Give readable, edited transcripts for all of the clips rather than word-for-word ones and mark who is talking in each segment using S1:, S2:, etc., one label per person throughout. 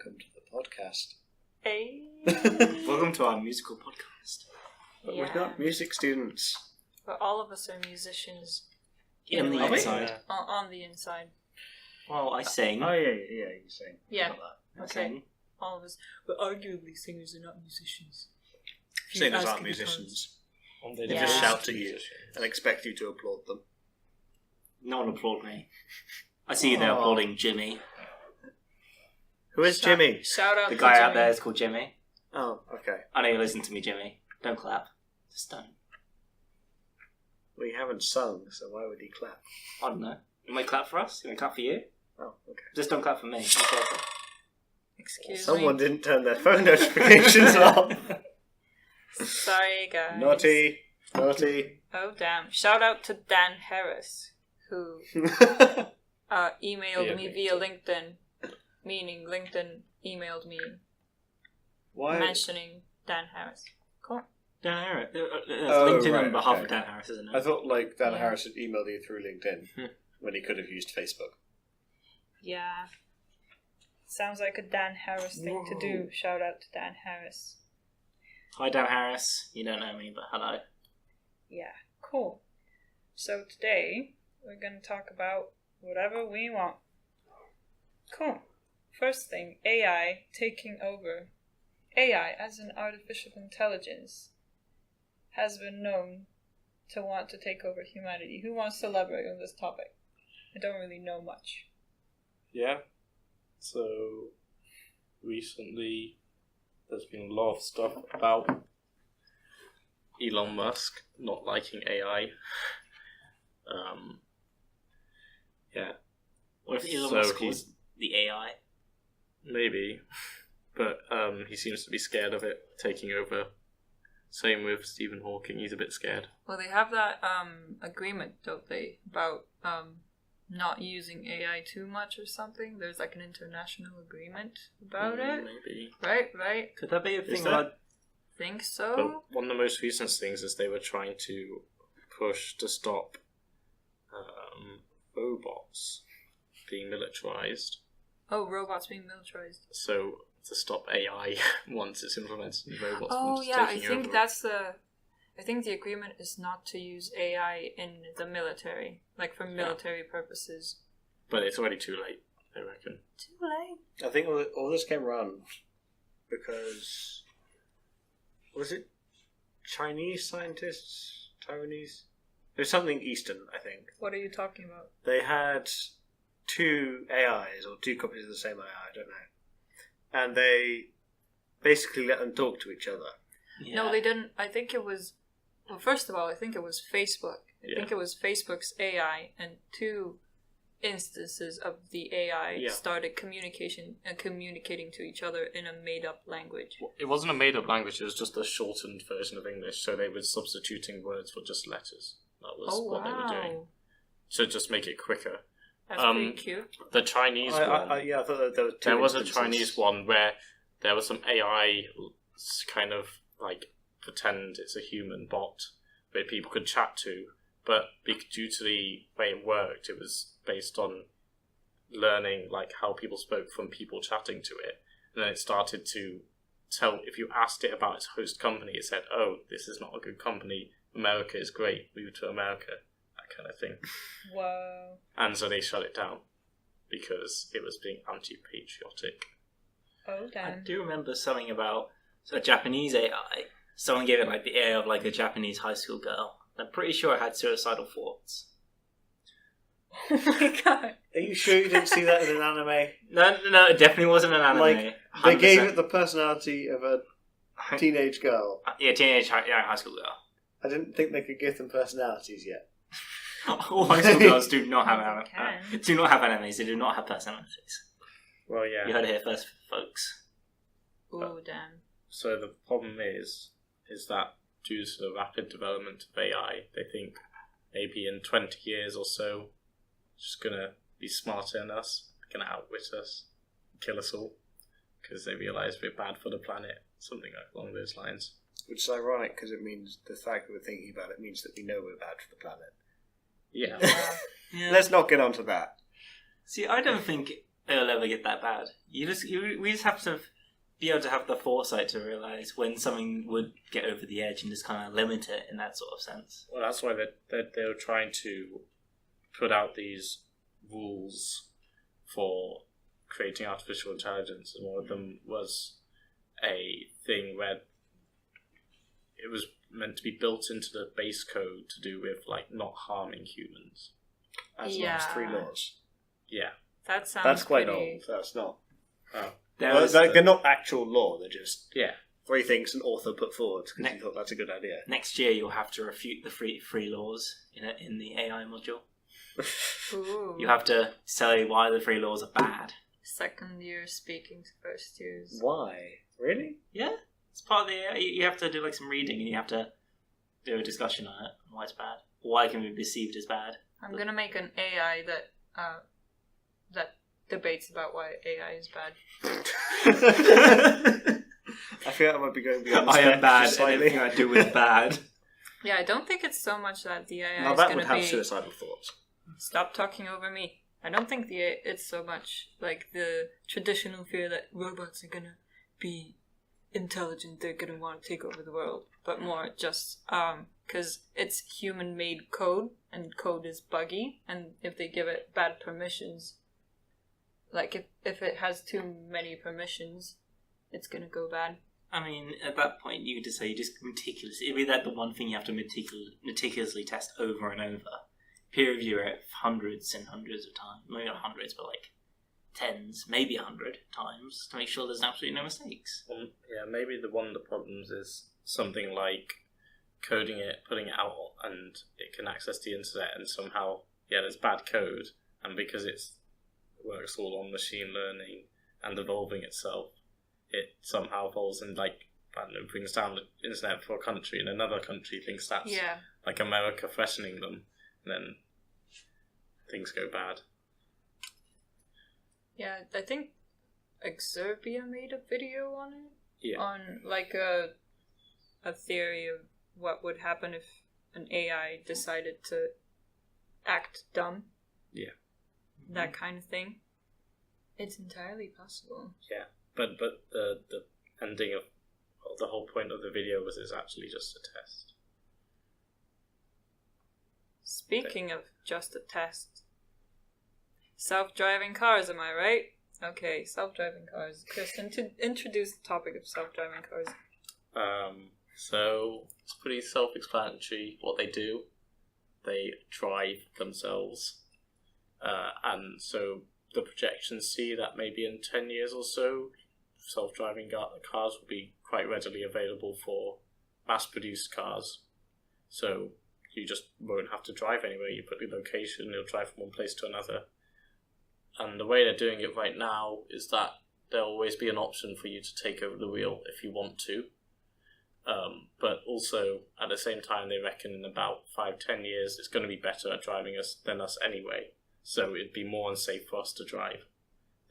S1: welcome to the podcast.
S2: Hey.
S3: Welcome to our musical podcast.
S1: But we're not music students.
S2: But all of us are musicians.
S3: On the inside.
S2: On the inside.
S3: Well, I sing.
S1: Oh, yeah, you sing.
S2: Yeah.
S3: I
S2: Okay.
S3: sing.
S2: All of us. But arguably, singers are not musicians.
S1: Singers aren't musicians. They
S2: Yeah.
S1: just shout at you and expect you to applaud them.
S3: No one applaud me. I see you there applauding Jimmy.
S1: Who is Jimmy?
S2: Shout out
S3: The
S2: to
S3: guy
S2: Jimmy.
S3: out there is called Jimmy.
S1: Oh, okay.
S3: I know you listen to me, Jimmy. Don't clap. Just don't.
S1: Well, you haven't sung, so why would he clap?
S3: I don't know. You might clap for us? You want to clap for you?
S1: Oh, okay.
S3: Just don't clap for me.
S2: Excuse
S1: Someone
S2: me.
S1: didn't turn their phone notifications off.
S2: Sorry, guys.
S1: Naughty.
S2: Oh, damn. Shout out to Dan Harris, who emailed me via LinkedIn. Meaning LinkedIn emailed me
S1: Why?
S2: mentioning Dan Harris. Cool.
S3: Dan Harris.
S1: Oh,
S3: LinkedIn
S1: right,
S3: on behalf
S1: okay.
S3: of Dan Harris, isn't it?
S1: I thought Dan
S2: Yeah.
S1: Harris had emailed you through LinkedIn when he could have used Facebook.
S2: Yeah. Sounds like a Dan Harris thing to do. Shout out to Dan Harris.
S3: Hi, Dan Harris. You don't know me, but hello.
S2: Yeah, cool. So today, we're going to talk about whatever we want. Cool. First thing, AI taking over. AI, as an artificial intelligence, has been known to want to take over humanity. Who wants to elaborate on this topic? I don't really know much.
S4: Yeah. So, recently, there's been a lot of stuff about Elon Musk not liking AI. Yeah.
S3: What if Elon
S4: So
S3: Musk
S4: he's-
S3: was the AI?
S4: Maybe. But he seems to be scared of it taking over. Same with Stephen Hawking, he's a bit scared.
S2: Well, they have that agreement, don't they, about not using AI too much or something? There's like an international agreement about it.
S4: Maybe.
S2: Right?
S3: Could that be a thing?
S4: that-
S2: Think so?
S4: But one of the most recent things is they were trying to push to stop robots being militarized.
S2: Oh, robots being militarized.
S4: So to stop AI once it's implemented in robots.
S2: Oh
S4: from just
S2: yeah, I
S4: taking
S2: think
S4: over.
S2: that's the. I think the agreement is not to use AI in the military, like for military purposes.
S4: But it's already too late, I reckon.
S2: Too late.
S1: I think all this came around because... Was it Chinese scientists? Taiwanese? It was something Eastern, I think.
S2: What are you talking about?
S1: They had two AIs, or two copies of the same AI, I don't know. And they basically let them talk to each other.
S3: Yeah.
S2: No, they didn't. I think it was. Well, first of all, I think it was Facebook. I
S4: Yeah.
S2: think it was Facebook's AI, and two instances of the AI started communicating to each other in a made-up language.
S4: It wasn't a made-up language, it was just a shortened version of English, so they were substituting words for just letters. That was what they were doing. To just make it quicker.
S2: That's pretty cute.
S4: The Chinese one...
S1: I thought that there were two
S4: There was a
S1: instances.
S4: Chinese one where there was some AI kind of like pretend it's a human bot that people could chat to, but due to the way it worked, it was based on learning like how people spoke from people chatting to it, and then it started to tell, if you asked it about its host company, it said, "Oh, this is not a good company. America is great. Move to America." That kind of thing.
S2: Wow.
S4: And so they shut it down because it was being anti-patriotic.
S2: Oh
S3: I
S2: damn.
S3: do remember something about a Japanese AI. Someone gave it like the AI of like a Japanese high school girl. I'm pretty sure it had suicidal thoughts.
S2: Oh my god.
S1: Are you sure you didn't see that in an anime?
S3: No, it definitely wasn't an anime.
S1: Like, they
S3: 100%.
S1: gave it the personality of a teenage girl.
S3: Yeah, teenage high school girl.
S1: I didn't think they could give them personalities yet.
S3: All high school girls do not have
S2: They can.
S3: do not have animes. They do not have personalities.
S4: Well, yeah.
S3: You heard it here first, folks.
S2: Oh damn.
S4: So the problem is that due to the rapid development of AI, they think maybe in 20 years or so, it's just going to be smarter than us, going to outwit us, kill us all, because they realise we're bad for the planet, something along those lines.
S1: Which is ironic because it means the fact that we're thinking about it means that we know we're bad for the planet.
S4: Yeah.
S3: Yeah.
S1: Let's not get onto that.
S3: See, I don't think it'll ever get that bad. We just have to be able to have the foresight to realise when something would get over the edge and just kind of limit it in that sort of sense.
S4: Well, that's why they're trying to put out these rules for creating artificial intelligence, and one of them was a thing where it was meant to be built into the base code to do with like not harming humans.
S1: As
S2: Yeah.
S1: long as 3 laws.
S4: Yeah.
S2: That sounds
S1: That's quite
S2: pretty...
S1: old. That's not.
S4: Oh.
S1: They're not actual law. They're just
S4: Yeah.
S1: 3 things an author put forward because
S3: Ne-
S1: he thought that's a good idea.
S3: Next year, you'll have to refute the free laws in the AI module.
S2: Ooh.
S3: You have to say why the free laws are bad.
S2: Second year speaking to first years.
S1: Why? Really?
S3: Yeah, it's part of the AI. You have to do like some reading, and you have to do a discussion on it, why it's bad, why it can be perceived as bad.
S2: I'm gonna make an AI that debates about why AI is bad.
S1: I feel like I might be going beyond the
S3: I am
S1: spectrum
S3: bad.
S1: slightly.
S3: Anything I do is bad.
S2: Yeah, I don't think it's so much that the AI
S1: Now
S2: is
S1: that
S2: gonna
S1: would have
S2: be...
S1: suicidal thoughts.
S2: Stop talking over me. I don't think it's so much like the traditional fear that robots are gonna be intelligent, they're gonna want to take over the world, but more just because it's human-made code, and code is buggy, and if they give it bad permissions, like if it has too many permissions, it's gonna go bad.
S3: I mean, at that point, you could just say you just meticulously. It'd be that the one thing you have to meticulously test over and over. Peer review it hundreds and hundreds of times. Maybe not hundreds, but like tens, maybe 100 times to make sure there's absolutely no mistakes.
S4: Yeah, maybe one of the problems is something like coding it, putting it out, and it can access the internet, and somehow, there's bad code, and because it works all on machine learning and evolving itself, it somehow falls and brings down the internet for a country, and another country thinks that's like America threatening them, and then things go bad.
S2: Yeah, I think Exurb1a made a video on it.
S4: Yeah.
S2: On like a theory of what would happen if an AI decided to act dumb.
S4: Yeah.
S2: That kind of thing. It's entirely possible.
S4: Yeah, but the ending of the whole point of the video was it's actually just a test.
S2: Speaking of just a test, self-driving cars, am I right? Okay, self-driving cars. Kristen, to introduce the topic of self-driving cars.
S4: So it's pretty self-explanatory what they do. They drive themselves, and so the projections see that maybe in 10 years or so, self-driving cars will be quite readily available for mass-produced cars. So you just won't have to drive anywhere. You put the location, you'll drive from one place to another. And the way they're doing it right now is that there'll always be an option for you to take over the wheel if you want to. But also, at the same time, they reckon in about 5-10 years, it's going to be better at driving us than us anyway. So it'd be more unsafe for us to drive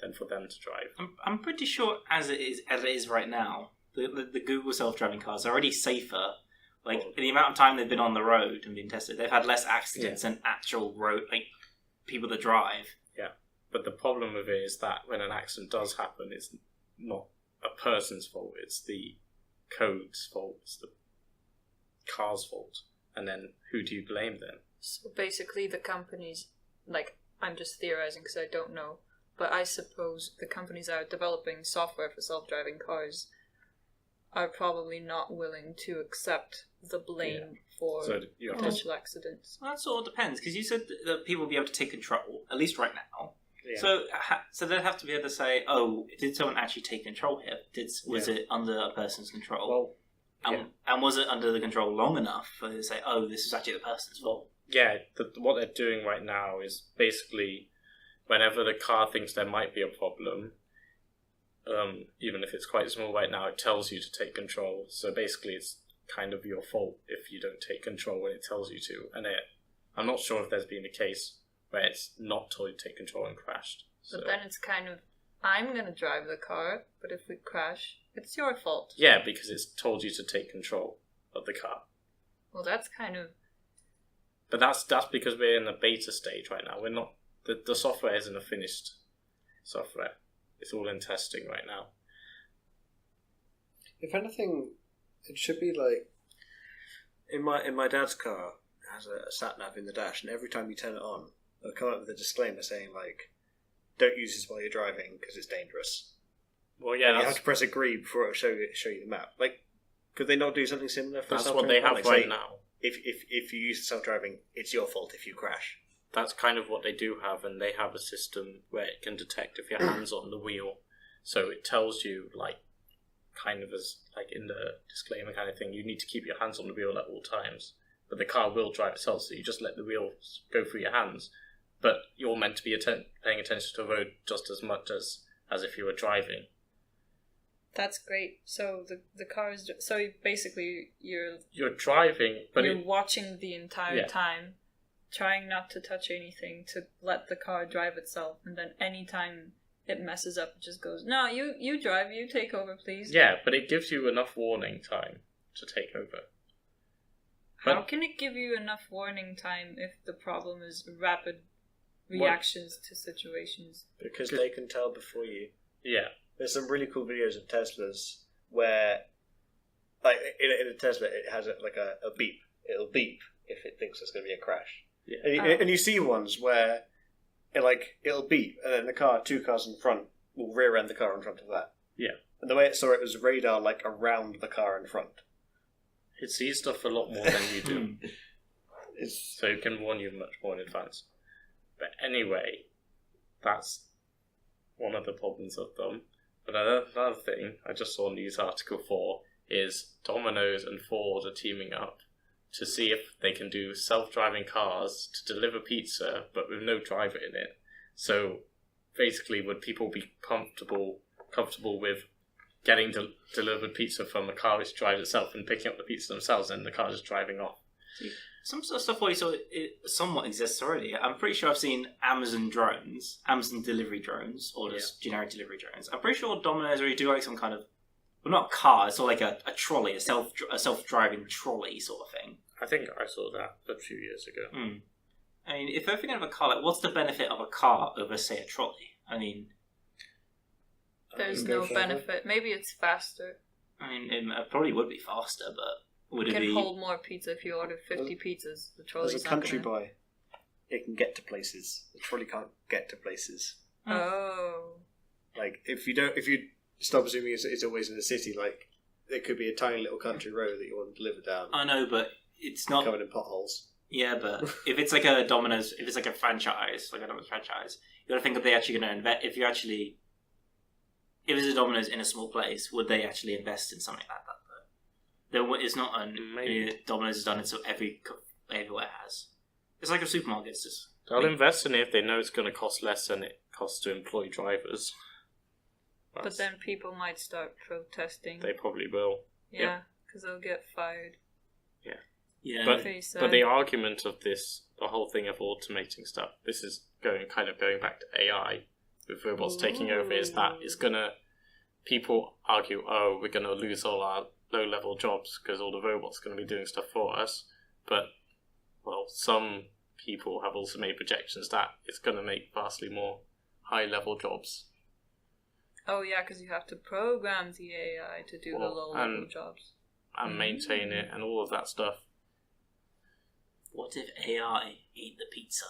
S4: than for them to drive.
S3: I'm pretty sure as it is right now, the Google self-driving cars are already safer. Like the amount of time they've been on the road and been tested, they've had less accidents than actual road people that drive.
S4: Yeah, but the problem with it is that when an accident does happen, it's not a person's fault. It's the code's fault. It's the car's fault. And then who do you blame then?
S2: So basically the companies, I'm just theorizing because I don't know, but I suppose the companies that are developing software for self-driving cars are probably not willing to accept the blame for potential accidents.
S3: Well, that sort of depends, because you said that people will be able to take control, at least right now.
S4: Yeah.
S3: So they'd have to be able to say, oh, did someone actually take control here? Was it under a person's control?
S4: Well,
S3: and was it under the control long enough for them to say, oh, this is actually the person's fault?
S4: Yeah, what they're doing right now is basically whenever the car thinks there might be a problem, even if it's quite small right now, it tells you to take control. So basically it's kind of your fault if you don't take control when it tells you to. And I'm not sure if there's been a case where it's not told you to take control and crashed.
S2: But then it's kind of, I'm going to drive the car, but if we crash, it's your fault.
S4: Yeah, because it's told you to take control of the car.
S2: Well, that's kind of...
S4: But that's because we're in the beta stage right now. We're not... The software isn't a finished... software. It's all in testing right now.
S1: If anything, it should be like in my dad's car it has a sat nav in the dash, and every time you turn it on, it'll come up with a disclaimer saying like, "Don't use this while you're driving because it's dangerous."
S4: Well, yeah,
S1: you have to press agree before it'll show you the map. Like, could they not do something similar for
S4: that's
S1: self-driving?
S4: what they have
S1: Like,
S4: right
S1: say,
S4: now.
S1: If you use self-driving, it's your fault if you crash.
S4: That's kind of what they do have, and they have a system where it can detect if your hand's on the wheel. So it tells you, like, kind of as, like, in the disclaimer kind of thing, you need to keep your hands on the wheel at all times. But the car will drive itself, so you just let the wheels go through your hands. But you're meant to be paying attention to the road just as much as if you were driving.
S2: That's great. So the car is... So basically
S4: You're driving, but
S2: you're watching the entire
S4: Yeah.
S2: time, trying not to touch anything, to let the car drive itself, and then anytime it messes up, it just goes, "No, you drive, you take over, please."
S4: Yeah, but it gives you enough warning time to take over.
S2: How
S4: But-
S2: can it give you enough warning time if the problem is rapid reactions to situations?
S1: Because they can tell before you.
S4: Yeah.
S1: There's some really cool videos of Teslas where, like, in a Tesla, it has like a beep. It'll beep if it thinks there's going to be a crash.
S4: Yeah.
S1: And you see ones where it'll beep, and then two cars in front will rear end the car in front of that.
S4: Yeah.
S1: And the way it saw it was radar like around the car in front.
S4: It sees stuff a lot more than you do.
S1: It's
S4: So it can warn you much more in advance. But anyway, that's one of the problems of them. But another thing I just saw a news article for is Domino's and Ford are teaming up to see if they can do self-driving cars to deliver pizza, but with no driver in it. So basically, would people be comfortable with getting delivered pizza from a car which drives itself and picking up the pizza themselves, and the car just driving off?
S3: Some sort of stuff where you saw it somewhat exists already. I'm pretty sure I've seen Amazon delivery drones, or just generic delivery drones. I'm pretty sure Domino's already do like some kind of, well, not a car, it's sort of like a trolley, a self-driving trolley sort of thing.
S4: I think I saw that a few years ago.
S3: I mean, if they're thinking of a car, like, what's the benefit of a car over, say, a trolley? I mean,
S2: There's
S1: go
S2: no
S1: further.
S2: benefit. Maybe it's faster.
S3: I mean, it probably would be faster, but would
S2: You
S3: it
S2: can
S3: be?
S2: hold more pizza if you order 50 pizzas. The trolley's
S1: as a
S2: not
S1: country
S2: gonna...
S1: boy, it can get to places. The trolley can't get to places.
S2: Oh.
S1: Like if you stop assuming it's always in the city, like there could be a tiny little country road that you want to deliver down,
S3: I know, but it's not.
S1: covered in potholes.
S3: Yeah, but if it's like a Domino's, if it's like a franchise, like a Domino's franchise, you got to think if they actually going to invest. If it's a Domino's in a small place, would they actually invest in something like that? Though it's not Domino's has done it, so everywhere has. It's like a supermarket. It's just
S4: They'll invest in it if they know it's going to cost less than it costs to employ drivers.
S2: But then people might start protesting.
S4: They probably will.
S2: Yeah, because they'll get fired.
S3: yeah.
S4: But the argument of this, the whole thing of automating stuff, this is going back to AI with robots taking over, is that it's gonna. People argue, oh, we're gonna lose all our low-level jobs because all the robots are going to be doing stuff for us. But well, some people have also made projections that it's going to make vastly more high-level jobs.
S2: Oh yeah, because you have to program the AI to do the low-level jobs.
S4: And maintain it and all of that stuff.
S3: What if AI ate the pizza?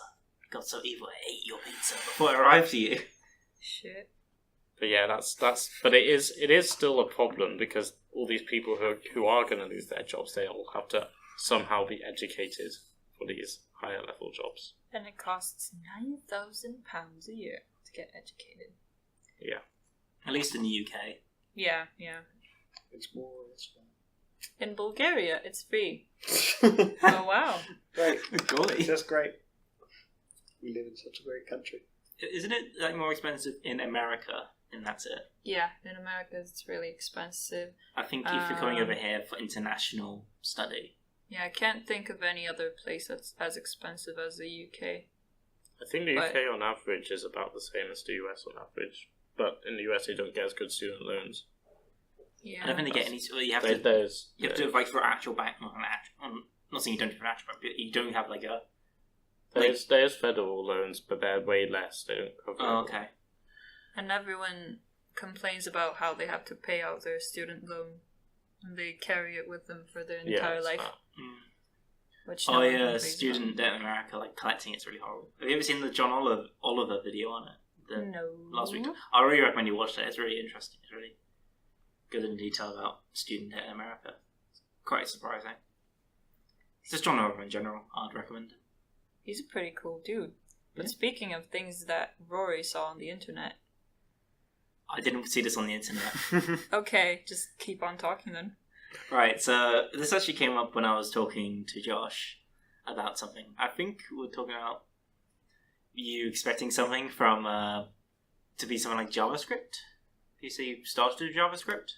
S3: Got so evil, it ate your pizza before it arrived to you.
S2: Shit.
S4: But yeah, but it is still a problem because all these people who are going to lose their jobs, they all have to somehow be educated for these higher level jobs.
S2: And it costs £9,000 a year to get educated.
S4: Yeah.
S3: At least in the UK.
S2: Yeah.
S1: It's more.
S2: In Bulgaria, it's free. Oh wow!
S1: Great,
S3: Golly.
S1: that's great. We live in such a great country.
S3: Isn't it like more expensive in America? And that's it.
S2: Yeah, in America it's really expensive.
S3: I think if you're coming over here for international study.
S2: Yeah, I can't think of any other place that's as expensive as the UK.
S4: I think the UK on average is about the same as the US on average. But in the US they don't get as good student loans.
S2: Yeah.
S3: I don't think they get any. You have to like for actual bank. I'm not saying you don't do for an actual bank, but you don't have like a.
S4: There's federal loans, but they're way less. They don't cover.
S3: Oh, okay.
S2: And everyone complains about how they have to pay out their student loan and they carry it with them for their entire life. Which no one complains
S3: student
S2: about.
S3: debt in America, like collecting it's really horrible. Have you ever seen the John Oliver video on it?
S2: No.
S3: Last week. I really recommend you watch it. It's really interesting. It's really good in detail about student debt in America. It's quite surprising. Just John Oliver in general, I'd recommend.
S2: He's a pretty cool dude. But speaking of things that Rory saw on the internet.
S3: I didn't see this on the internet.
S2: Okay, just keep on talking then.
S3: Right, so this actually came up when I was talking to Josh about something. I think we were talking about you expecting something from to be something like JavaScript. You say you started to do JavaScript?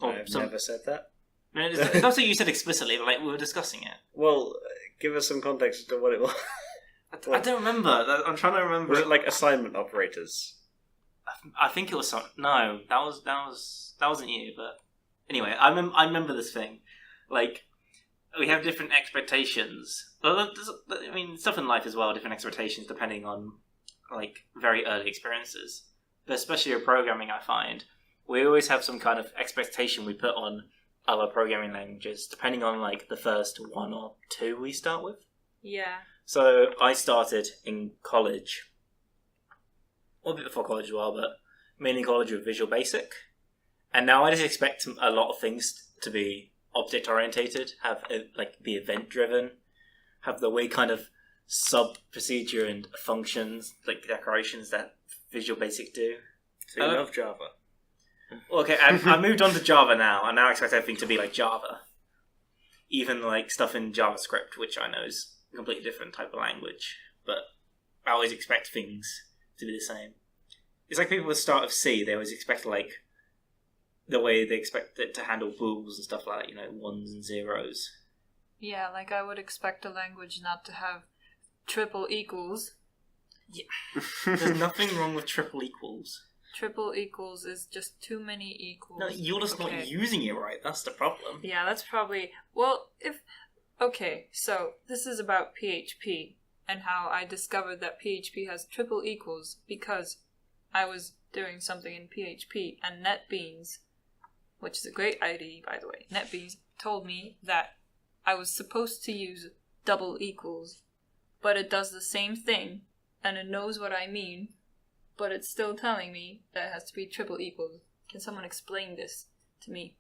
S1: I've never said that.
S3: No, it's not something you said explicitly, but like we were discussing it.
S1: Well, give us some context as to what it was.
S3: I don't remember. I'm trying to remember.
S1: Was it like assignment operators?
S3: I think it was some. No, that wasn't you. But anyway, I remember this thing. Like we have different expectations. Well, I mean, stuff in life as well. Different expectations depending on like very early experiences. But especially with programming, I find we always have some kind of expectation we put on other programming languages, depending on like the first one or two we start with.
S2: Yeah.
S3: So I started in college, or a bit before college as well, but mainly college with Visual Basic. And now I just expect a lot of things to be object orientated, be event driven, have the way kind of sub procedure and functions like declarations that Visual Basic do.
S1: So you love Java.
S3: Well, okay, I moved on to Java now, and now I expect everything to be like Java. Even like stuff in JavaScript, which I know is a completely different type of language, but I always expect things to be the same. It's like people at the start of C, they always expect like the way they expect it to handle bools and stuff like that, ones and zeros.
S2: Yeah, like I would expect a language not to have triple equals.
S3: Yeah. There's nothing wrong with triple equals.
S2: Triple equals is just too many equals.
S3: No, you're just not using it right. That's the problem.
S2: Yeah, that's probably... Well, Okay, so this is about PHP and how I discovered that PHP has triple equals because I was doing something in PHP and NetBeans, which is a great IDE, by the way, NetBeans told me that I was supposed to use double equals, but it does the same thing and it knows what I mean, but it's still telling me that it has to be triple equals. Can someone explain this to me?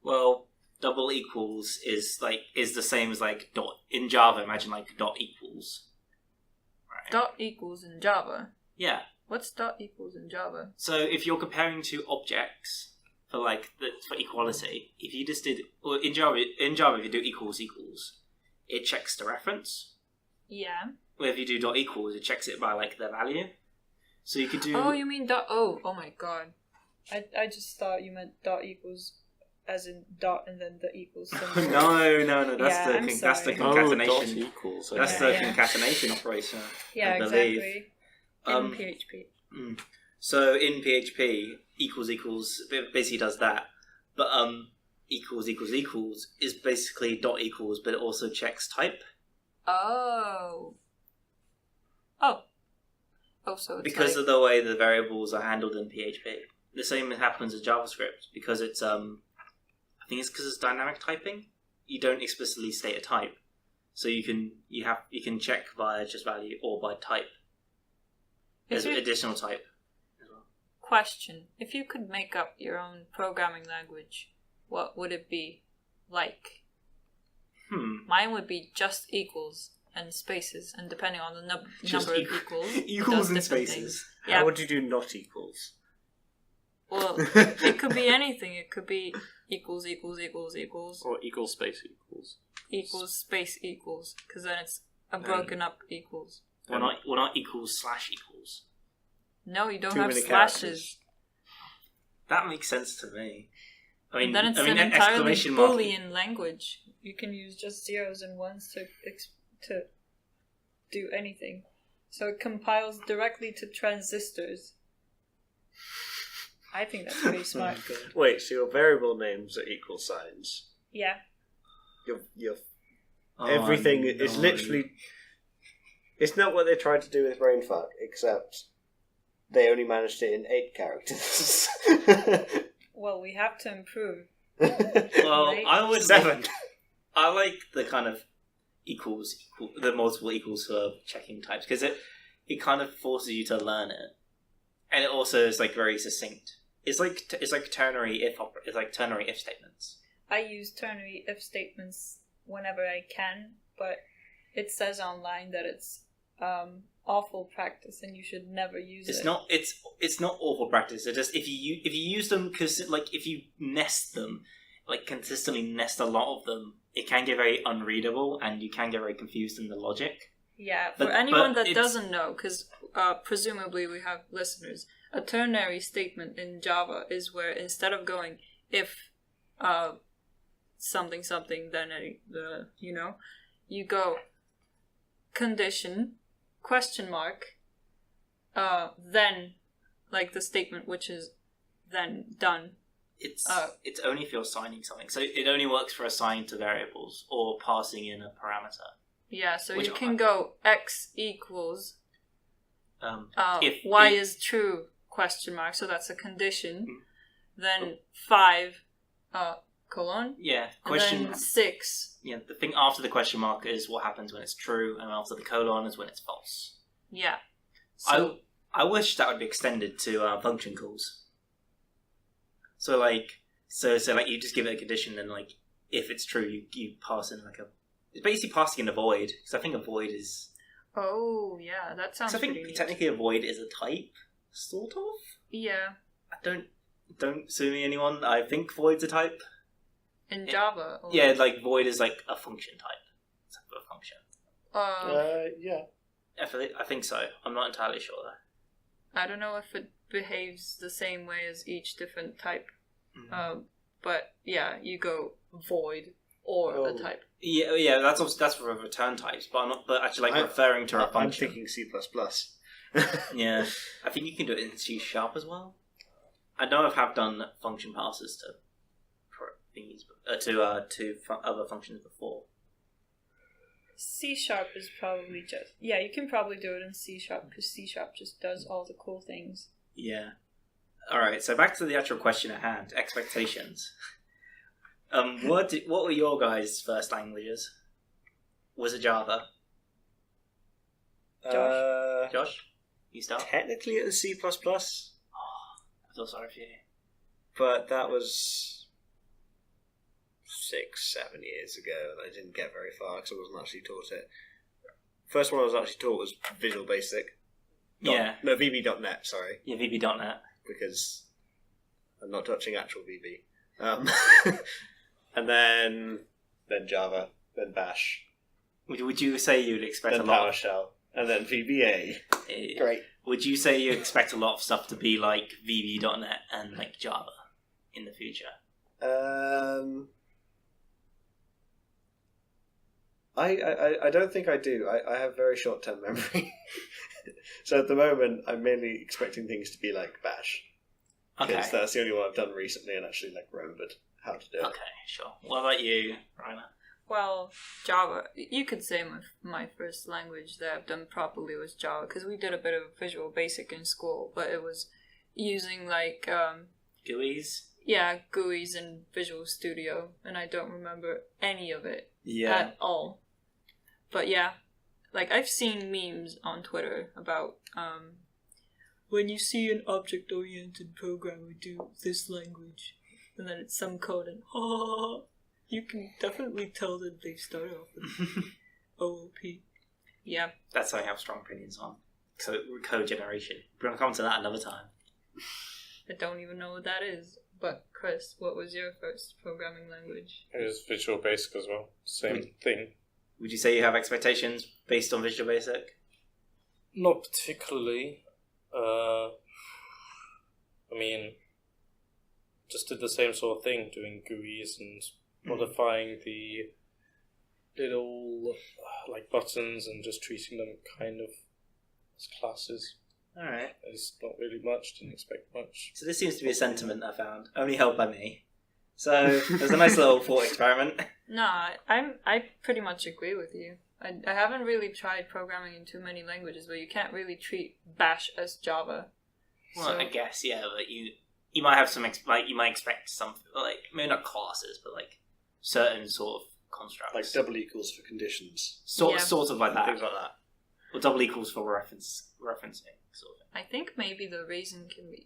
S3: Well, double equals is the same as like dot in Java. Imagine like dot equals. Right.
S2: Dot equals in Java?
S3: Yeah.
S2: What's dot equals in Java?
S3: So if you're comparing two objects for for equality, if you just did in Java if you do equals, it checks the reference.
S2: Yeah.
S3: Where if you do dot equals, it checks it by like the value. So you could do.
S2: Oh, you mean dot? Oh my god! I just thought you meant dot equals, as in dot and then the equals.
S3: No. That's the concatenation.
S4: Dot equals.
S3: That's the concatenation operation.
S2: Yeah,
S3: I believe.
S2: exactly. In PHP.
S3: So in PHP, equals basically does that, but equals is basically dot equals, but it also checks type.
S2: So it's
S3: because of the way the variables are handled in PHP. The same happens in JavaScript because it's I think it's because it's dynamic typing. You don't explicitly state a type, so you can check via just value or by type. There's additional type as well.
S2: Question: if you could make up your own programming language, what would it be like? Mine would be just equals and spaces, and depending on the number of equals,
S3: equals and spaces.
S2: Yeah.
S1: How would you do not equals?
S2: Well, it could be anything. It could be equals,
S4: or equal space equals
S2: space equals, because then it's a broken up equals.
S3: Why not equals / equals?
S2: No, you don't
S1: Too
S2: have
S1: many
S2: slashes.
S1: characters.
S3: That makes sense to me.
S2: Then it's an entirely Boolean language. You can use just zeros and ones to do anything. So it compiles directly to transistors. I think that's pretty smart.
S1: Wait, so your variable names are equal signs?
S2: Yeah.
S1: Your everything is literally... It's not what they tried to do with brainfuck, except they only managed it in 8 characters.
S2: Well, we have to improve.
S3: Well,
S2: Right.
S3: I would
S1: 7.
S3: I like the kind of the multiple equals for checking types, because it kind of forces you to learn it, and it also is like very succinct. It's like ternary if statements.
S2: I use ternary if statements whenever I can, but it says online that it's awful practice and you should never use it.
S3: It's not awful practice. It just if you use them, because like if you nest them, like consistently nest a lot of them, it can get very unreadable and you can get very confused in the logic.
S2: Yeah, for anyone that doesn't know, because presumably we have listeners, a ternary statement in Java is where instead of going if something something, then you go condition question mark then like the statement which is then done.
S3: It's only if you're assigning something, so it only works for assigning to variables or passing in a parameter.
S2: Yeah, so
S3: Which
S2: you can go x equals
S3: if
S2: y is true question mark, so that's a condition. Then 5 colon.
S3: Yeah,
S2: question. And then 6.
S3: Yeah, the thing after the question mark is what happens when it's true, and after the colon is when it's false.
S2: Yeah. So
S3: I wish that would be extended to function calls. So like you just give it a condition, and like if it's true, you pass in like it's basically passing in a void, because I think a void is.
S2: Oh yeah, that sounds.
S3: I think
S2: pretty neat.
S3: technically a void is a type, sort of.
S2: Yeah.
S3: Don't sue me, anyone. I think void's a type.
S2: In Java? Or...
S3: Yeah, like void is like a function type. It's like a function.
S1: Yeah.
S3: I think so. I'm not entirely sure though.
S2: I don't know if it behaves the same way as each different type. But yeah, you go void or a type.
S3: Yeah, that's for return types, but I'm not. But actually, like referring to a function.
S1: I'm thinking C++.
S3: Yeah, I think you can do it in C# as well. I know I have done function passes to thingies, to other functions before.
S2: C# is probably just... Yeah, you can probably do it in C# because C# just does all the cool things.
S3: Yeah. Alright, so back to the actual question at hand, expectations. What were your guys' first languages? Was it Java? Josh? You start?
S1: Technically it was C++,
S3: I feel sorry for you.
S1: but that was 6-7 years ago, and I didn't get very far because I wasn't actually taught it. First one I was actually taught was Visual Basic.
S3: Yeah.
S1: No, VB.net, sorry.
S3: Yeah, VB.net.
S1: Because I'm not touching actual VB. And then Java, then Bash,
S3: Would you say you'd expect
S1: then
S3: a lot?
S1: PowerShell, and then VBA. Great.
S3: Would you say you expect a lot of stuff to be like VB.net and like Java in the future?
S1: I don't think I do. I have very short-term memory. So at the moment, I'm mainly expecting things to be like Bash.
S3: Okay.
S1: Because that's the only one I've done recently and actually like remembered how to do it.
S3: Okay, sure. What about you, Rayna?
S2: Well, Java. You could say my first language that I've done properly was Java, because we did a bit of Visual Basic in school, but it was using like...
S3: GUIs?
S2: Yeah, GUIs and Visual Studio, and I don't remember any of it at all. But yeah, like I've seen memes on Twitter about when you see an object-oriented programmer do this language, and then it's some code and you can definitely tell that they started off with OOP. Yeah.
S3: That's something I have strong opinions on. Code generation. We're going to come to that another time.
S2: I don't even know what that is. But Chris, what was your first programming language?
S4: It was Visual Basic as well. Same thing.
S3: Would you say you have expectations based on Visual Basic?
S4: Not particularly. I mean, just did the same sort of thing, doing GUIs and modifying the little like buttons and just treating them kind of as classes.
S3: Alright.
S4: There's not really much, didn't expect much.
S3: So this seems to be a sentiment I found, only held by me. So it was a nice little thought experiment.
S2: No, I pretty much agree with you. I haven't really tried programming in too many languages, but you can't really treat Bash as Java.
S3: Well,
S2: So-
S3: I guess, yeah, but you might have some you might expect some maybe not classes, but certain sort of constructs,
S1: Like double equals for conditions.
S3: sort
S2: Yeah.
S3: of like that,
S1: Things like that.
S3: or double equals for referencing sort of thing.
S2: I think maybe the reason can be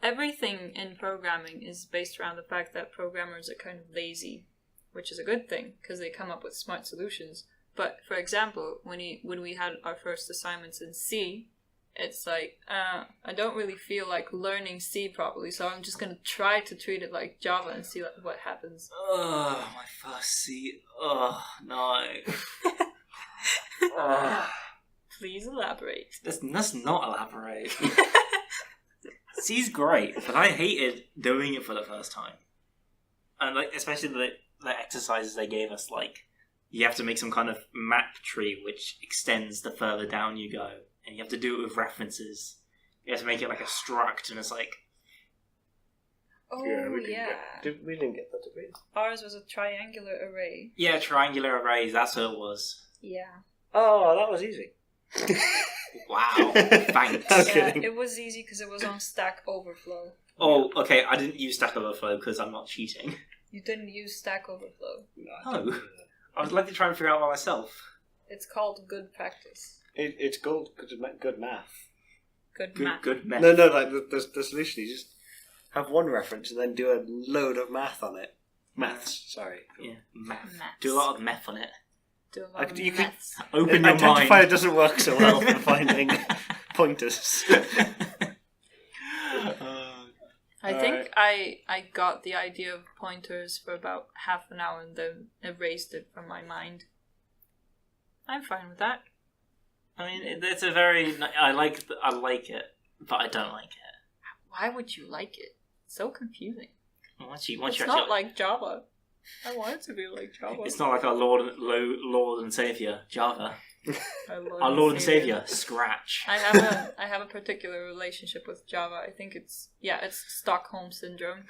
S2: everything in programming is based around the fact that programmers are kind of lazy, which is a good thing because they come up with smart solutions. But for example, when we had our first assignments in C, it's I don't really feel like learning C properly, so I'm just gonna try to treat it like Java and see what happens.
S3: Oh, my first C. Oh no.
S2: Please elaborate.
S3: Let's not elaborate. C's great, but I hated doing it for the first time. And especially the exercises they gave us, you have to make some kind of map tree which extends the further down you go. And you have to do it with references. You have to make it like a struct, and it's
S2: Oh
S1: we didn't get that, did we?
S2: Ours was a triangular array.
S3: yeah, triangular arrays, that's what it was.
S2: Yeah.
S1: Oh, that was easy.
S3: Wow, thanks.
S1: I'm
S2: Yeah,
S1: kidding.
S2: it was easy because it was on Stack Overflow.
S3: Oh, okay, I didn't use Stack Overflow because I'm not cheating.
S2: You didn't use Stack Overflow.
S3: No. I would like to try and figure out by myself.
S2: It's called good practice.
S1: It's called good math.
S2: Good math.
S3: Good meth.
S1: No, like the solution. You just have one reference and then do a load of math on it. Maths, sorry.
S3: Yeah, meth.
S2: Maths.
S3: Do a lot of meth on it.
S2: Do a lot of
S1: You could-
S2: maths.
S3: Open your
S1: Identify
S3: mind.
S1: it doesn't work so well for finding pointers.
S2: I think I got the idea of pointers for about half an hour and then erased it from my mind. I'm fine with that.
S3: I mean, it's a very. I like it, but I don't like it.
S2: Why would you like it? It's so confusing.
S3: Once you
S2: It's
S3: actually,
S2: not like Java. I want it to be like Java.
S3: it's not like our Lord and Savior Java.
S2: Our
S3: Our Lord and Savior Scratch.
S2: I have a particular relationship with Java. I think it's Stockholm syndrome.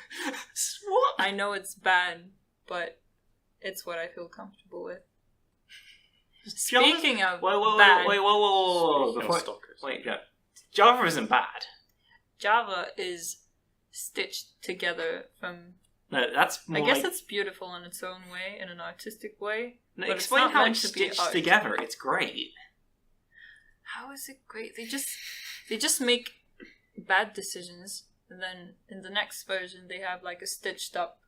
S3: What?
S2: I know it's bad, but it's what I feel comfortable with. Speaking of
S3: Whoa,
S2: bad,
S3: whoa.
S4: Speaking of
S3: Before,
S4: stalkers.
S3: wait, yeah. Java isn't bad.
S2: Java is stitched together from.
S3: No, that's more
S2: I guess
S3: like,
S2: it's beautiful in its own way, in an artistic way.
S3: no,
S2: but it's
S3: explain
S2: not
S3: how
S2: meant
S3: it's
S2: to be
S3: stitched
S2: art.
S3: together. It's great.
S2: How is it great? They just make bad decisions, and then in the next version they have like a stitched up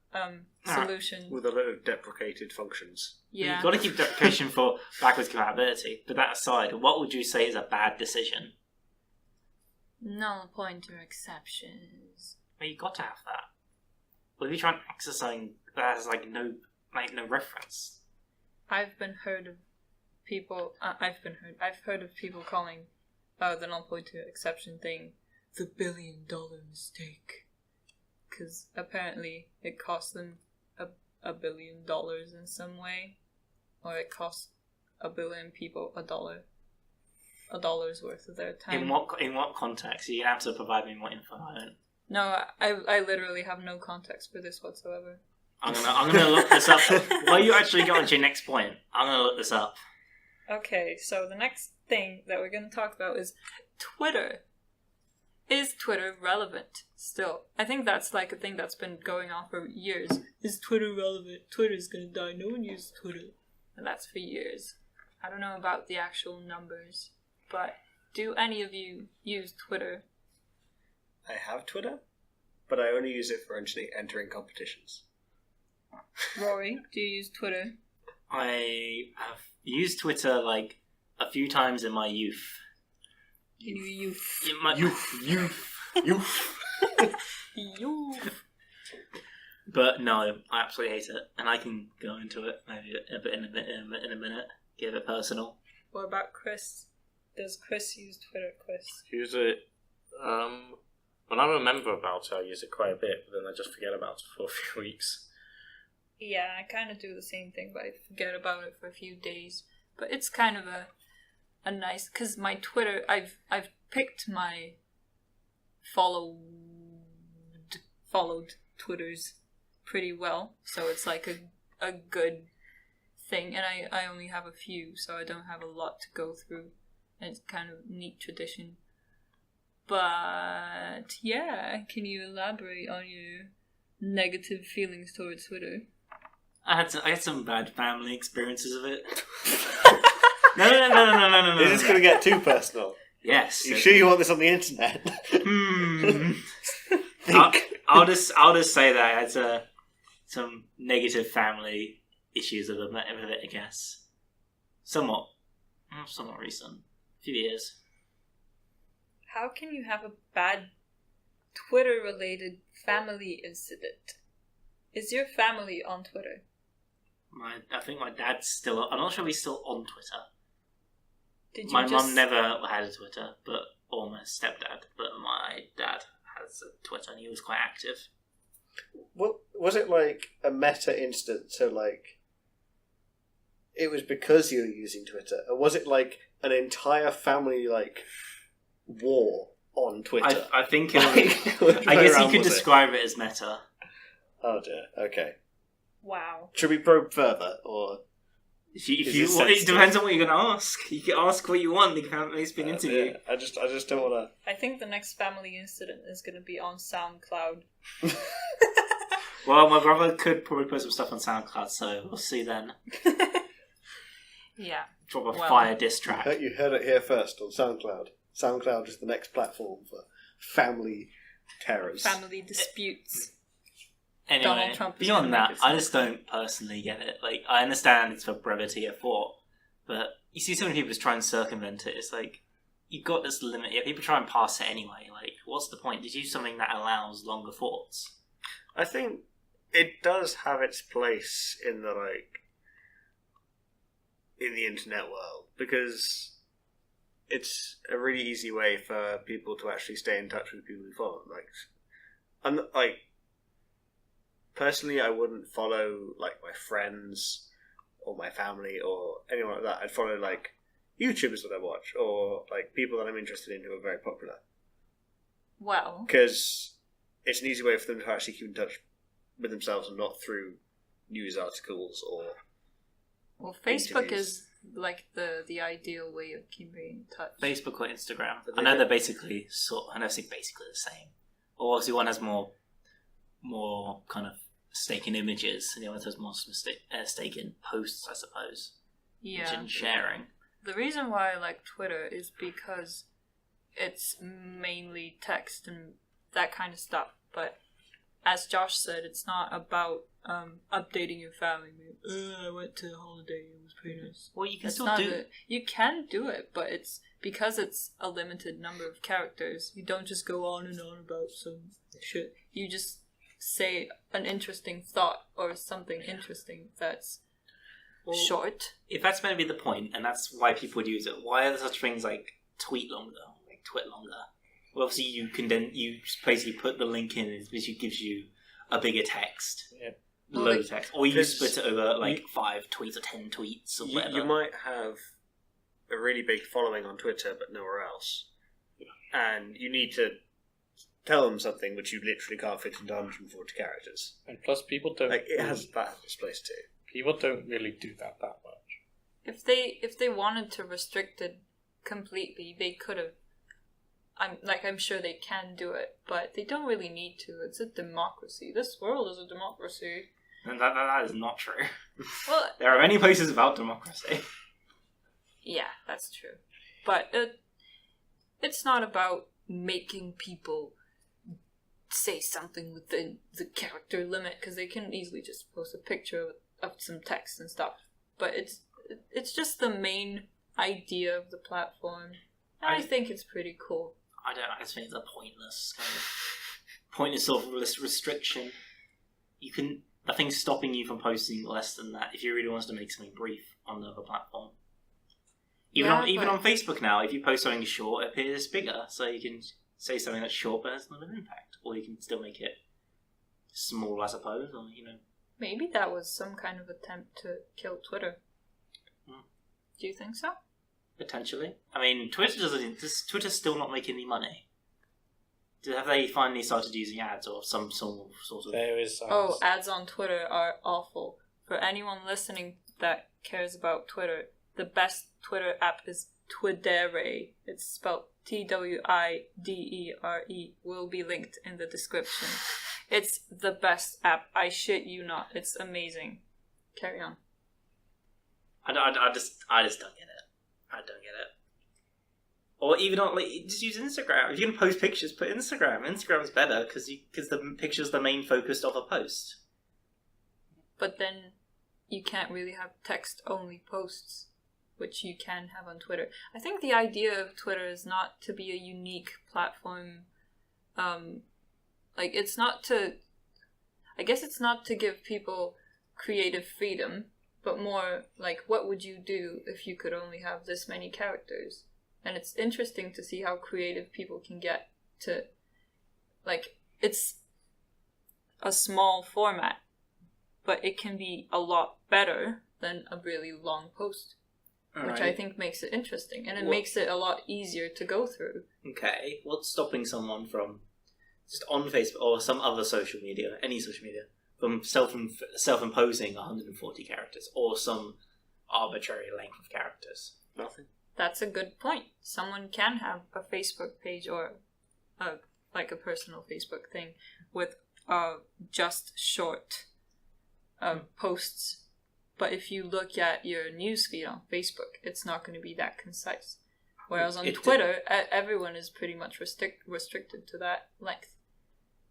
S2: solution.
S1: With a lot of deprecated functions.
S2: Yeah.
S3: You've got to keep deprecation for backwards compatibility. But that aside, what would you say is a bad decision?
S2: NullPointerExceptions.
S3: Well, you got to have that. Well, if you try and exercise that has no reference.
S2: I've heard of people calling the NullPointerException thing the $1 billion mistake, because apparently it cost them $1 billion in some way, or it cost 1 billion people a dollar's worth of their time.
S3: In what context? You have to provide me more info.
S2: No, I literally have no context for this whatsoever.
S3: I'm gonna look this up. While you actually go on to your next point, I'm gonna look this up.
S2: Okay, so the next thing that we're going to talk about is Twitter. Is Twitter relevant still? I think that's like a thing that's been going on for years. Is Twitter relevant? Twitter's going to die. No one uses Twitter. And that's for years. I don't know about the actual numbers, but do any of you use Twitter?
S1: I have Twitter, but I only use it for entering competitions.
S2: Rory, do you use Twitter?
S3: I have used Twitter like a few times in my youth.
S2: In your youth.
S3: In my
S1: Youth.
S2: Youth.
S3: But no, I absolutely hate it, and I can go into it maybe in a minute. Get it personal.
S2: What about Chris? Does Chris use Twitter, Chris?
S4: Use it. When I remember about it, I use it quite a bit, but then I just forget about it for a few weeks.
S2: Yeah, I kind of do the same thing, but I forget about it for a few days. But it's kind of a nice, because my Twitter, I've picked my followed Twitters pretty well, so it's like a good thing, and I only have a few, so I don't have a lot to go through, and it's kind of a neat tradition. But yeah, can you elaborate on your negative feelings towards Twitter?
S3: I had some bad family experiences of it. No.
S1: Is this going to get too personal?
S3: Yes.
S1: You sure you want this on the internet?
S3: I'll just say that I had some negative family issues of it, I guess. Somewhat recent. A few years.
S2: How can you have a bad Twitter-related family incident? Is your family on Twitter?
S3: I think my dad's still. I'm not sure he's still on Twitter.
S2: My
S3: mum never had a Twitter, or my stepdad, but my dad has a Twitter and he was quite active.
S1: Well, was it like a meta instance? So like, it was because you were using Twitter, or was it like an entire family like war on Twitter?
S3: I think. I guess you could describe it as meta.
S1: Oh dear. Okay.
S2: Wow.
S1: Should we probe further, or
S3: it depends on what you're going to ask. You can ask what you want. The family's been interviewed.
S1: Yeah. I just don't want to.
S2: I think the next family incident is going to be on SoundCloud.
S3: Well, my brother could probably put some stuff on SoundCloud, so we'll see then.
S2: Yeah.
S3: Drop a fire diss track.
S1: You heard it here first on SoundCloud. SoundCloud is the next platform for family terrors.
S2: Family disputes.
S3: Anyway,
S2: Donald Trump
S3: beyond that, I just don't personally get it. Like, I understand it's for brevity of thought, but you see so many people just try and circumvent it. It's like, you've got this limit. Yeah, people try and pass it anyway. Like, what's the point? Just use something that allows longer thoughts.
S1: I think it does have its place in the internet world, because it's a really easy way for people to actually stay in touch with people who follow them. Personally, I wouldn't follow like my friends or my family or anyone like that. I'd follow like YouTubers that I watch, or like people that I'm interested in who are very popular.
S2: Well,
S1: because it's an easy way for them to actually keep in touch with themselves and not through news articles or.
S2: Well, Facebook
S1: interviews.
S2: is like the ideal way of keeping in touch.
S3: Facebook or Instagram. I know they're basically basically the same. Or obviously one has more kind of stake in images, and the other has more stake in posts, I suppose.
S2: Yeah.
S3: And sharing.
S2: The reason why I like Twitter is because it's mainly text and that kind of stuff. But as Josh said, it's not about updating your family. I went to a holiday, it was pretty nice.
S3: Well, you can
S2: That's
S3: still
S2: not
S3: do
S2: it. You can do it, but it's because it's a limited number of characters. You don't just go on and on about some shit. You just say an interesting thought or something interesting that's short.
S3: If that's meant to be the point, and that's why people would use it, why are there such things like tweet longer, like twit longer? Well, obviously you can then basically put the link in, which gives you a bigger text, load of text, or you split it over like 5 tweets or 10 tweets or whatever.
S1: You might have a really big following on Twitter, but nowhere else, and you need to tell them something which you literally can't fit into 140 characters.
S4: And plus, people don't.
S1: Like, it has its place too.
S4: People don't really do that much.
S2: If they wanted to restrict it completely, they could have. I'm sure they can do it, but they don't really need to. It's a democracy. This world is a democracy.
S3: And that is not true.
S2: Well,
S3: there are many places about democracy.
S2: Yeah, that's true. But it's not about making people say something within the character limit, because they can easily just post a picture of some text and stuff. But it's just the main idea of the platform. And I think it's pretty cool.
S3: I just think it's a pointless sort of restriction. Nothing's stopping you from posting less than that if you really want to make something brief on the other platform. Even on Facebook now, if you post something short, it appears bigger, so you can say something that's short but has no impact, or you can still make it small, I suppose, or
S2: Maybe that was some kind of attempt to kill Twitter. Do you think so?
S3: Potentially. I mean, does Twitter still not make any money? Have they finally started using ads or some sort of...
S4: There is...
S2: ads on Twitter are awful. For anyone listening that cares about Twitter, the best Twitter app is Ternary. It's spelled TWIDERE will be linked in the description. It's the best app. I shit you not. It's amazing. Carry on.
S3: I just don't get it. I don't get it. Or even on, like, just use Instagram. If you're gonna post pictures, put Instagram. Instagram's better because the picture's the main focus of a post.
S2: But then you can't really have text-only posts, which you can have on Twitter. I think the idea of Twitter is not to be a unique platform. Like, it's not to... I guess it's not to give people creative freedom, but more like, what would you do if you could only have this many characters? And it's interesting to see how creative people can get to... Like, it's a small format, but it can be a lot better than a really long post. Which I think makes it interesting, and it makes it a lot easier to go through.
S3: Okay, what's stopping someone from, just on Facebook or some other social media, any social media, from self-imposing 140 characters or some arbitrary length of characters?
S1: Nothing.
S2: That's a good point. Someone can have a Facebook page or like a personal Facebook thing with just short posts. But if you look at your newsfeed on Facebook, it's not going to be that concise. Whereas on Twitter, everyone is pretty much restricted to that length.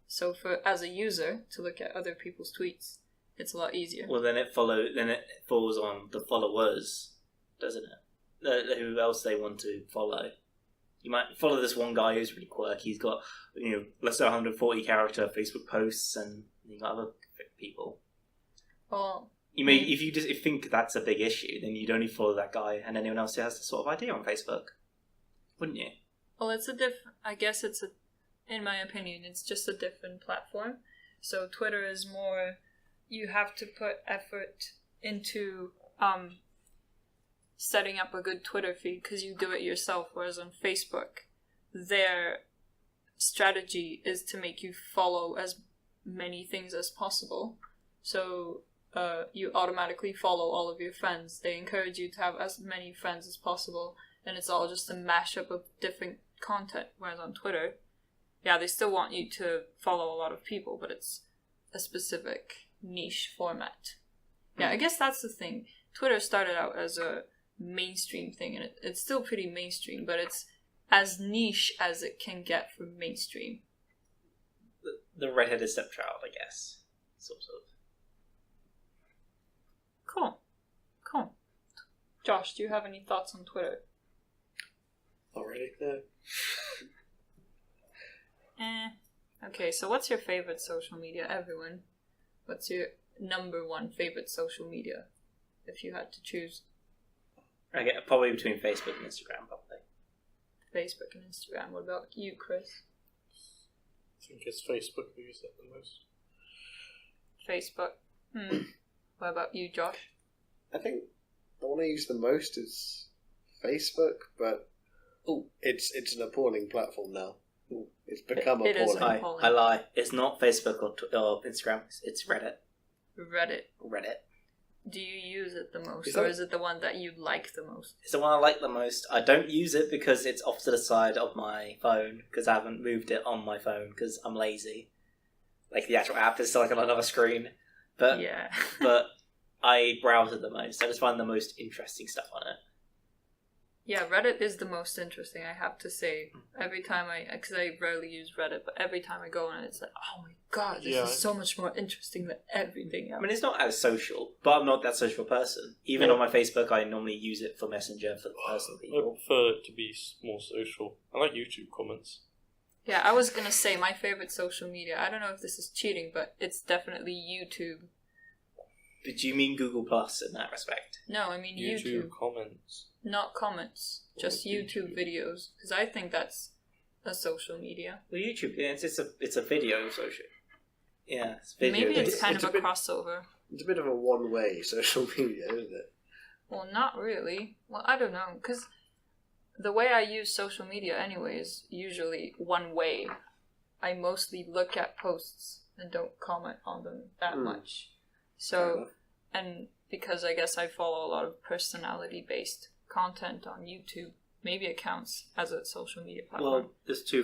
S2: So as a user, to look at other people's tweets, it's a lot easier.
S3: Well, then it falls on the followers, doesn't it? Who else they want to follow. You might follow this one guy who's really quirky. He's got, less than 140 character Facebook posts, and you got other people.
S2: Well...
S3: If you think that's a big issue, then you'd only follow that guy and anyone else who has the sort of idea on Facebook, wouldn't you?
S2: Well, I guess in my opinion, it's just a different platform. So Twitter is more, you have to put effort into setting up a good Twitter feed because you do it yourself. Whereas on Facebook, their strategy is to make you follow as many things as possible. So you automatically follow all of your friends. They encourage you to have as many friends as possible, and it's all just a mashup of different content. Whereas on Twitter, yeah, they still want you to follow a lot of people, but it's a specific niche format. Yeah, I guess that's the thing. Twitter started out as a mainstream thing, and it's still pretty mainstream, but it's as niche as it can get from mainstream.
S3: The redheaded stepchild, I guess, sort of.
S2: Cool. Josh, do you have any thoughts on Twitter?
S1: Not really, no.
S2: Okay, so what's your favorite social media, everyone? What's your number one favorite social media, if you had to choose?
S3: I get probably between Facebook and Instagram, probably.
S2: Facebook and Instagram. What about you, Chris?
S4: I think it's Facebook we use it the most.
S2: Facebook. What about you, Josh?
S1: I think the one I use the most is Facebook, but it's an appalling platform now. It's become
S2: it is
S1: appalling.
S2: appalling.
S3: I lie. It's not Facebook or Instagram. It's Reddit.
S2: Reddit. Do you use it the most,
S1: Is
S2: or
S1: that-
S2: is it the one that you like the most?
S3: It's the one I like the most. I don't use it because it's off to the side of my phone because I haven't moved it on my phone because I'm lazy. Like the actual app is still like on another screen, but
S2: Yeah.
S3: but I browse it the most. I just find the most interesting stuff on it.
S2: Yeah, Reddit is the most interesting, I have to say. Every time because I rarely use Reddit, but every time I go on it, it's like, oh my god, this is so much more interesting than everything else.
S3: I mean, it's not as social, but I'm not that social person. Even on my Facebook, I normally use it for Messenger for personal
S4: I
S3: people.
S4: prefer it to be more social. I like YouTube comments.
S2: Yeah, I was gonna say my favorite social media, I don't know if this is cheating, but it's definitely YouTube.
S3: But do you mean Google Plus in that respect?
S2: No, I mean YouTube.
S4: Comments.
S2: Not comments, just YouTube videos, because I think that's a social media.
S3: Well, YouTube, yeah, it's a video social. Yeah, it's video.
S2: Maybe it's kind
S1: it's
S2: of
S1: a
S2: a
S1: bit-
S2: crossover.
S1: It's a bit of a one-way social media, isn't it?
S2: Well, not really. Well, I don't know, because the way I use social media anyway is usually one way. I mostly look at posts and don't comment on them that much.
S1: Fair
S2: So,
S1: enough.
S2: and because I guess I follow a lot of personality-based content on YouTube, maybe it counts as a social media platform.
S3: Well, there's two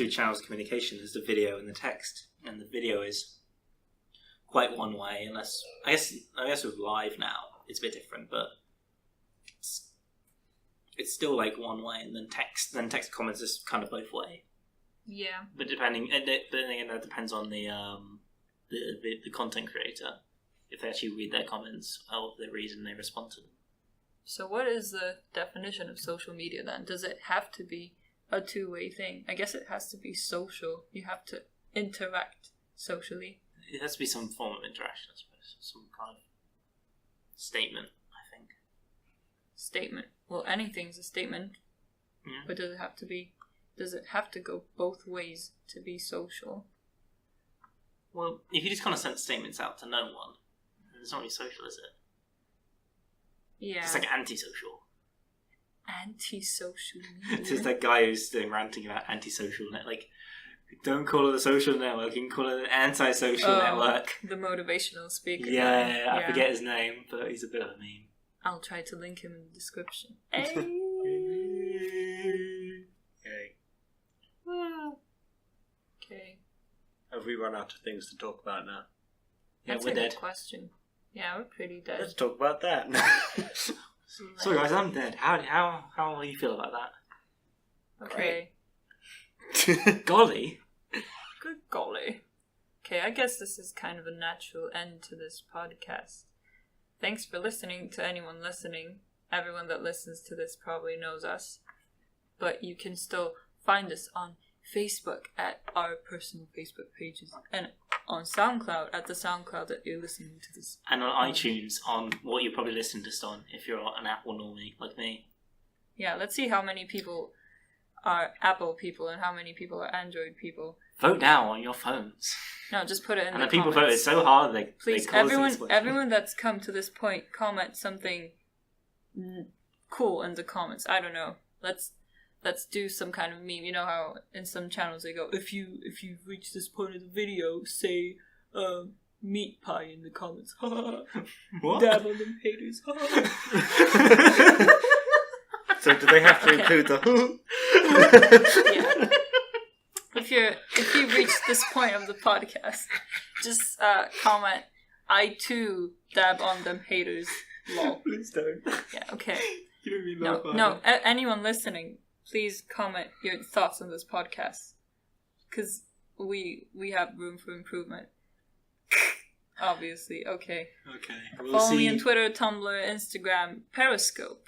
S3: channels of communication. There's the video and the text, and the video is quite one way. Unless I guess with live now it's a bit different, but it's still like one way, and then text comments is kind of both way.
S2: Yeah.
S3: But then again, that depends on the content creator, if they actually read their comments or the reason they respond to them.
S2: So what is the definition of social media then? Does it have to be a two-way thing? I guess it has to be social. You have to interact socially.
S3: It has to be some form of interaction, I suppose. Some kind of statement, I think.
S2: Statement. Well, anything's a statement.
S3: Yeah.
S2: But does it have to go both ways to be social?
S3: Well, if you just kind of send statements out to no one, then it's not really social, is it?
S2: Yeah.
S3: It's like antisocial.
S2: Antisocial media.
S3: It's just that guy who's doing ranting about antisocial net. Like, don't call it a social network, you can call it an antisocial network.
S2: The motivational speaker.
S3: Yeah, I forget his name, but he's a bit of a meme.
S2: I'll try to link him in the description. Hey. Okay.
S1: Have we run out of things to talk about now?
S3: Yeah,
S2: That's
S3: we're
S2: a
S3: dead.
S2: good question. Yeah, we're pretty dead.
S1: Let's talk about that.
S3: Sorry guys, I'm dead. How will you feel about that?
S2: Okay.
S3: Golly.
S2: Good golly. Okay, I guess this is kind of a natural end to this podcast. Thanks for listening to anyone listening. Everyone that listens to this probably knows us. But you can still find us on Facebook at our personal Facebook pages, and on SoundCloud at the SoundCloud that you're listening to this.
S3: And on iTunes on what you probably listen to us on if you're an Apple normie like me.
S2: Yeah, let's see how many people are Apple people and how many people are Android people.
S3: Vote now on your phones.
S2: No, just put it in
S3: and
S2: the
S3: the people
S2: comments.
S3: voted so hard they
S2: Please,
S3: they caused an
S2: everyone that's come to this point, comment something cool in the comments. I don't know. Let's do some kind of meme. You know how in some channels they go, if you've reached this point of the video, say meat pie in the comments.
S3: What?
S2: Dab on them haters.
S1: So do they have to include the
S2: Yeah. If you reach this point of the podcast, just comment, I too dab on them haters. Lol.
S1: Please don't.
S2: Yeah, okay.
S1: You mean
S2: No, anyone listening, please comment your thoughts on this podcast. Because we have room for improvement. Obviously, okay.
S3: Okay.
S2: Follow me on Twitter, Tumblr, Instagram, Periscope.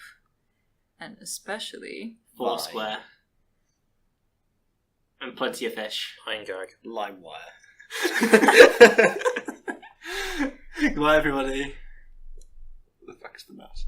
S2: And especially
S3: Foursquare. And plenty of fish.
S4: Pine gag.
S1: LimeWire.
S3: Goodbye, everybody.
S1: What the fuck is the mouse?